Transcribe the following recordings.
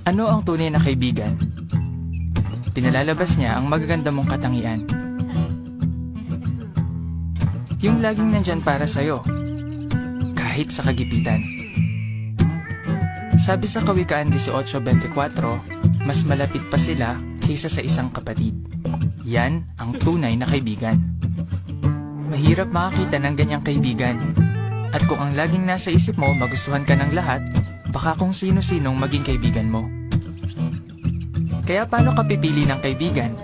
Ano ang tunay na kaibigan? Pinalalabas niya ang magaganda mong katangian. Yung laging nandyan para sa'yo, kahit sa kagipitan. Sabi sa Kawikaan 18:24, mas malapit pa sila kaysa sa isang kapatid. Yan ang tunay na kaibigan. Mahirap makakita ng ganyang kaibigan. At kung ang laging nasa isip mo magustuhan ka ng lahat, baka kung sino-sinong maging kaibigan mo. Kaya paano ka pipili ng kaibigan?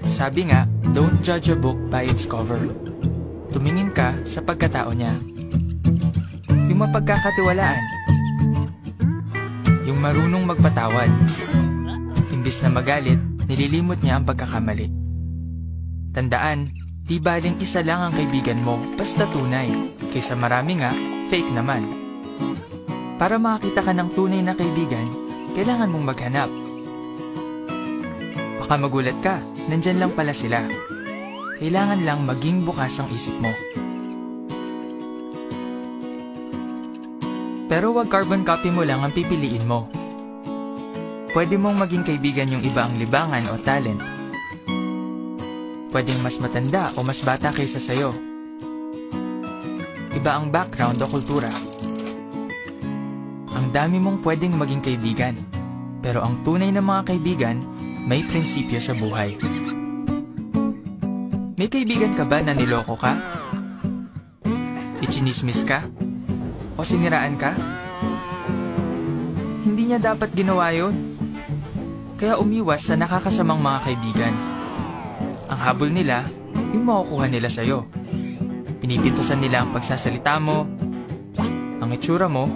Sabi nga, don't judge a book by its cover. Tumingin ka sa pagkatao niya. Yung mapagkakatiwalaan. Yung marunong magpatawad. Imbis na magalit, nililimot niya ang pagkakamali. Tandaan, di baling isa lang ang kaibigan mo, basta tunay, kaysa marami nga, fake naman. Para makakita ka ng tunay na kaibigan, kailangan mong maghanap. Baka magulat ka, nandyan lang pala sila. Kailangan lang maging bukas ang isip mo. Pero wag carbon copy mo lang ang pipiliin mo. Pwede mong maging kaibigan yung iba ang libangan o talent. Pwedeng mas matanda o mas bata kaysa sayo. Iba ang background o kultura. Ang dami mong pwedeng maging kaibigan. Pero ang tunay na mga kaibigan, may prinsipyo sa buhay. May kaibigan ka ba na niloko ka? Ichinismis ka? O siniraan ka? Hindi niya dapat ginawa yun. Kaya umiwas sa nakakasamang mga kaibigan. Ang habol nila, yung makukuha nila sa'yo. Pinipintasan nila ang pagsasalita mo, ang itsura mo,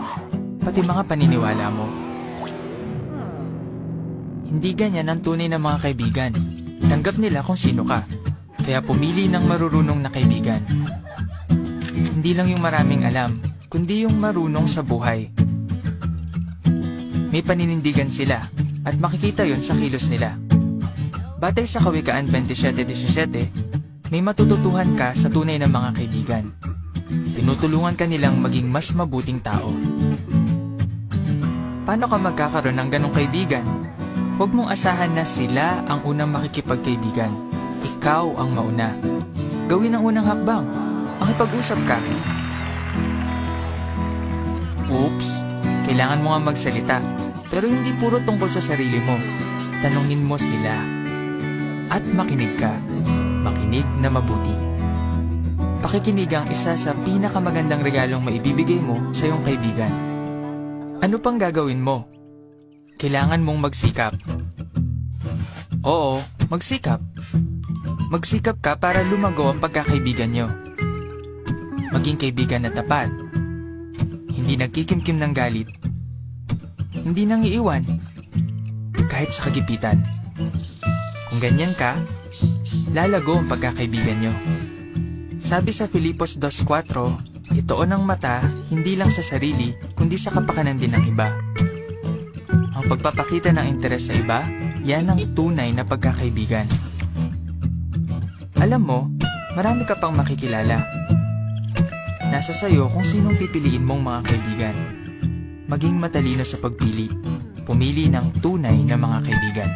pati mga paniniwala mo. Hindi ganyan ang tunay na mga kaibigan. Tanggap nila kung sino ka. Kaya pumili ng marurunong na kaibigan. Hindi lang yung maraming alam, kundi yung marunong sa buhay. May paninindigan sila, at makikita yon sa kilos nila. Batay sa Kawikaan 27:17, may matututuhan ka sa tunay na mga kaibigan. Tinutulungan ka nilang maging mas mabuting tao. Paano ka magkakaroon ng ganong kaibigan? Huwag mong asahan na sila ang unang makikipagkaibigan. Ikaw ang mauna. Gawin ang unang hakbang. Makipag-usap ka. Oops, kailangan mo nga magsalita. Pero hindi puro tungkol sa sarili mo. Tanungin mo sila. At makinig ka. Makinig na mabuti. Pakikinig ang isa sa pinakamagandang regalong maibibigay mo sa iyong kaibigan. Ano pang gagawin mo? Kailangan mong magsikap. Oo, magsikap. Magsikap ka para lumago ang pagkakaibigan nyo. Maging kaibigan na tapat. Hindi nagkikimkim ng galit. Hindi nang iiwan. Kahit sa kagipitan. Kung ganyan ka, lalago ang pagkakaibigan nyo. Sabi sa Filipos 2:4, itoon ang mata hindi lang sa sarili, kundi sa kapakanan din ng iba. Ang pagpapakita ng interes sa iba, yan ang tunay na pagkakaibigan. Alam mo, marami ka pang makikilala. Nasa sayo kung sinong pipiliin mong mga kaibigan. Maging matalino sa pagpili. Pumili ng tunay na mga kaibigan.